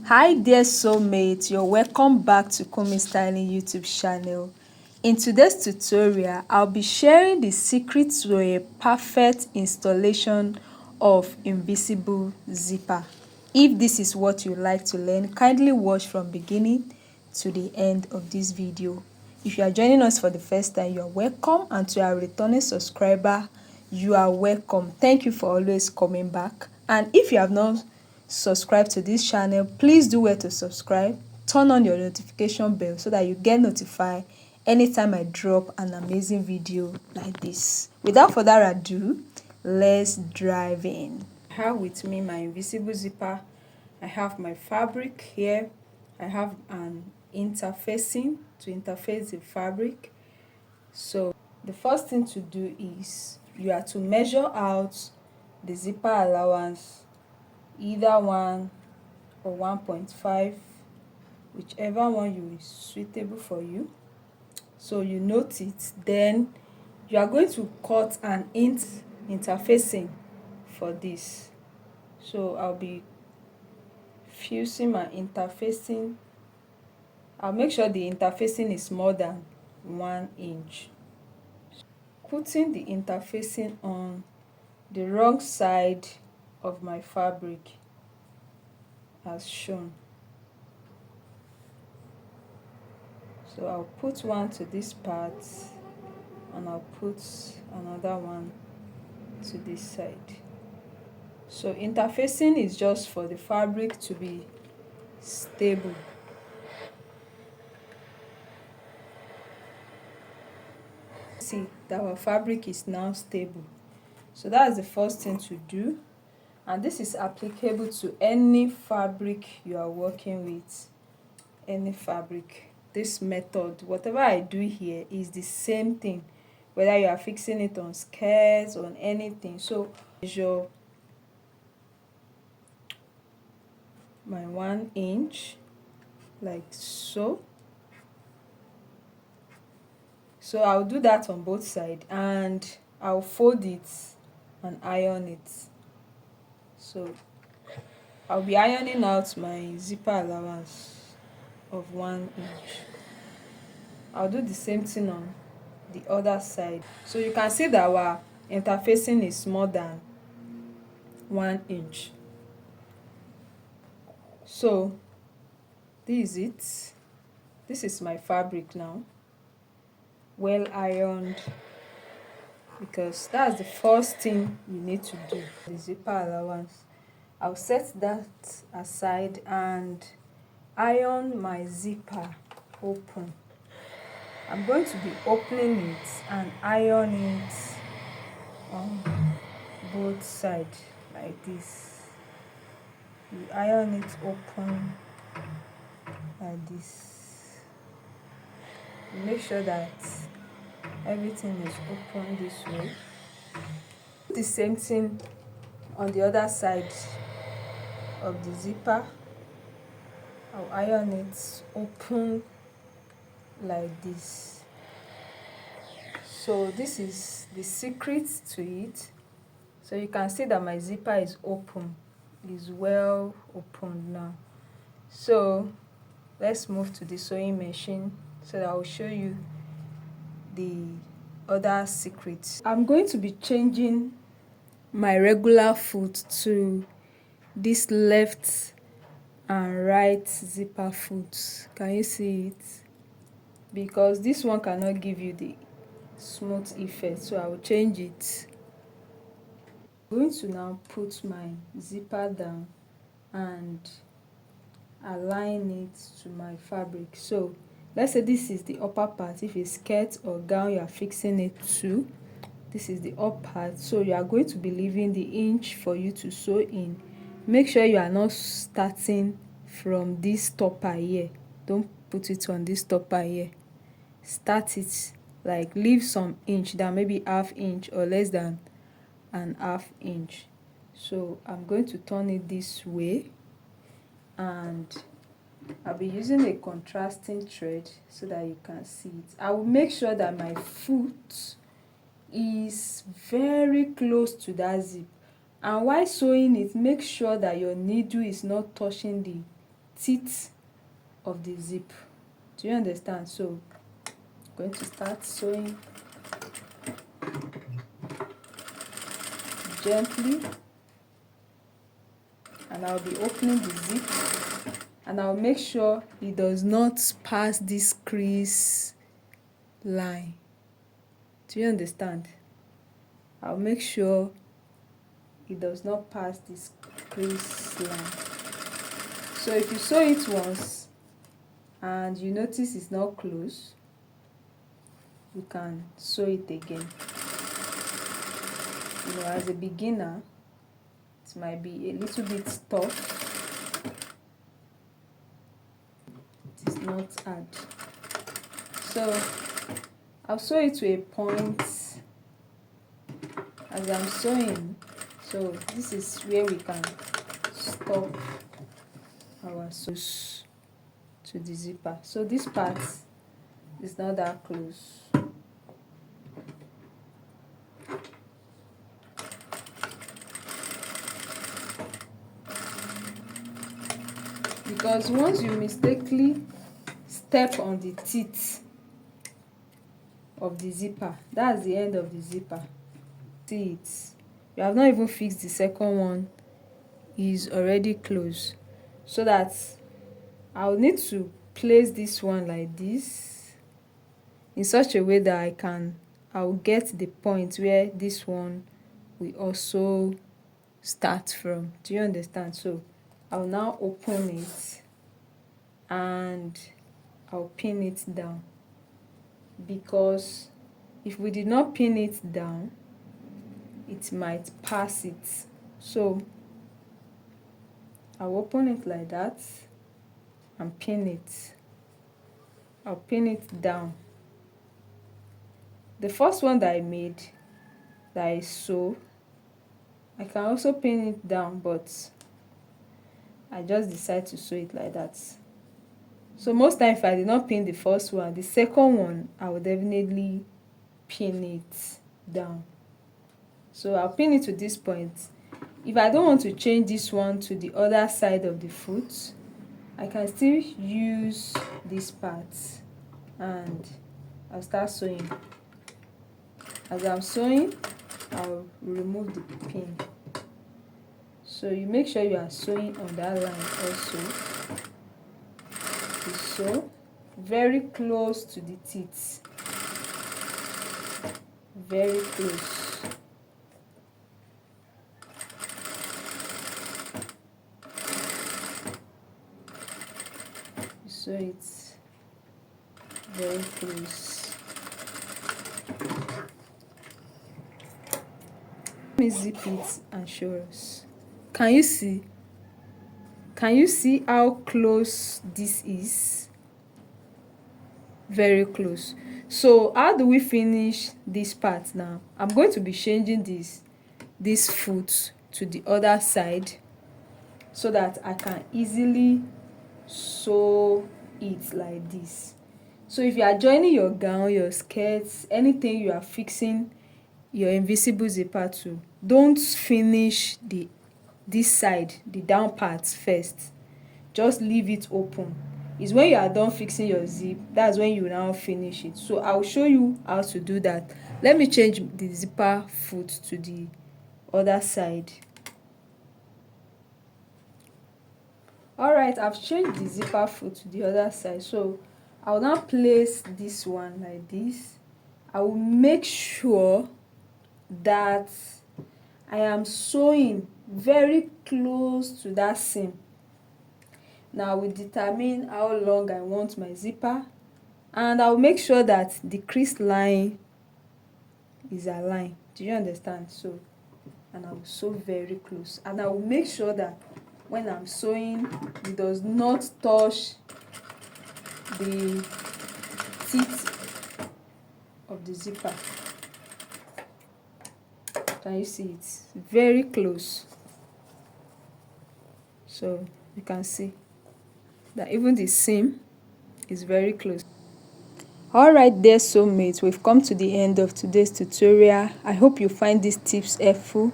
Hi dear soulmate, you're welcome back to Kunmi Styling YouTube channel. In today's tutorial, I'll be sharing the secrets to a perfect installation of invisible zipper. If this is what you like to learn, kindly watch from beginning to the end of this video. If you are joining us for the first time, you're welcome, and to our returning subscriber, you are welcome. Thank you for always coming back. And if you have not subscribe to this channel, please do well to subscribe, turn on your notification bell so that you get notified anytime I drop an amazing video like this. Without further ado, let's dive in. I have with me my invisible zipper. I have my fabric here. I have an interfacing to interface the fabric. So the first thing to do is you are to measure out the zipper allowance, either 1 or 1.5, whichever one you is suitable for you. So you note it, then you are going to cut an interfacing for this. So I'll be fusing my interfacing. I'll make sure the interfacing is more than 1 inch. Putting the interfacing on the wrong side of my fabric as shown. So I'll put one to this part and I'll put another one to this side. So interfacing is just for the fabric to be stable. See that our fabric is now stable. So that's the first thing to do, and this is applicable to any fabric you are working with. Any fabric, this method, whatever I do here is the same thing, whether you are fixing it on skirts, on anything. So measure my 1 inch like so. So I'll do that on both sides and I'll fold it and iron it. So I'll be ironing out my zipper allowance of 1 inch. I'll do the same thing on the other side. So you can see that our interfacing is more than 1 inch. So this is it. This is my fabric now, well ironed, because that's the first thing you need to do. The zipper allowance, I'll set that aside and iron my zipper open. I'm going to be opening it and ironing it on both sides like this. You iron it open like this. You make sure that everything is open this way. The same thing on the other side of the zipper. I'll iron it open like this. So this is the secret to it. So you can see that my zipper is open, is well opened now. So let's move to the sewing machine so that I'll show you the other secrets. I'm going to be changing my regular foot to this left and right zipper foot. Can you see it? Because this one cannot give you the smooth effect, so I will change it. I'm going to now put my zipper down and align it to my fabric. So let's say this is the upper part. If it's skirt or gown you are fixing it to, this is the upper part. So you are going to be leaving the inch for you to sew in. Make sure you are not starting from this topper here. Don't put it on this topper here. Start it, like leave some inch down, maybe ½ inch or less than an ½ inch. So I'm going to turn it this way and I'll be using a contrasting thread so that you can see it. I will make sure that my foot is very close to that zip, and while sewing it, make sure that your needle is not touching the teeth of the zip. Do you understand? So I'm going to start sewing gently, and I'll be opening the zip, and I'll make sure it does not pass this crease line. Do you understand? I'll make sure it does not pass this crease line. So if you sew it once and you notice it's not close, you can sew it again. You know, as a beginner, it might be a little bit tough. It is not hard. So I'll sew it to a point as I'm sewing. So this is where we can stop our sews to the zipper. So this part is not that close. Because once you mistakenly step on the teeth of the zipper, that's the end of the zipper. See it, you have not even fixed the second one, is already closed. So that I'll need to place this one like this in such a way that I'll get the point where this one will also start from. Do you understand? So I'll now open it and I'll pin it down, because if we did not pin it down, it might pass it. So I'll open it like that and pin it. I'll pin it down. The first one that I made, that I sew, I can also pin it down, but I just decide to sew it like that. So most times if I did not pin the first one, the second one I will definitely pin it down. So I'll pin it to this point. If I don't want to change this one to the other side of the foot, I can still use this part and I'll start sewing. As I'm sewing, I'll remove the pin. So you make sure you are sewing on that line also. You sew very close to the teeth. Very close. You sew it very close. Let me zip it and show us. Can you see? Can you see how close this is? Very close. So how do we finish this part now? I'm going to be changing this foot to the other side so that I can easily sew it like this. So if you are joining your gown, your skirts, anything you are fixing your invisible zipper to, don't finish this side, the down part first. Just leave it open. It's when you are done fixing your zip, that's when you now finish it. So I'll show you how to do that. Let me change the zipper foot to the other side. Alright, I've changed the zipper foot to the other side. So I'll now place this one like this. I will make sure that I am sewing very close to that seam. Now I will determine how long I want my zipper, and I'll make sure that the crease line is aligned. Do you understand? So, and I will sew very close, and I will make sure that when I'm sewing, it does not touch the teeth of the zipper. Can you see it? Very close. So you can see that even the seam is very close. Alright dear soulmates, we've come to the end of today's tutorial. I hope you find these tips helpful.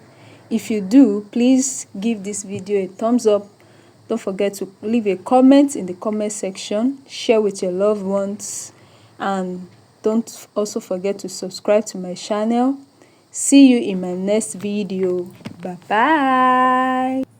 If you do, please give this video a thumbs up Don't forget to leave a comment in the comment section, share with your loved ones, and don't also forget to subscribe to my channel. See you in my next video. Bye bye.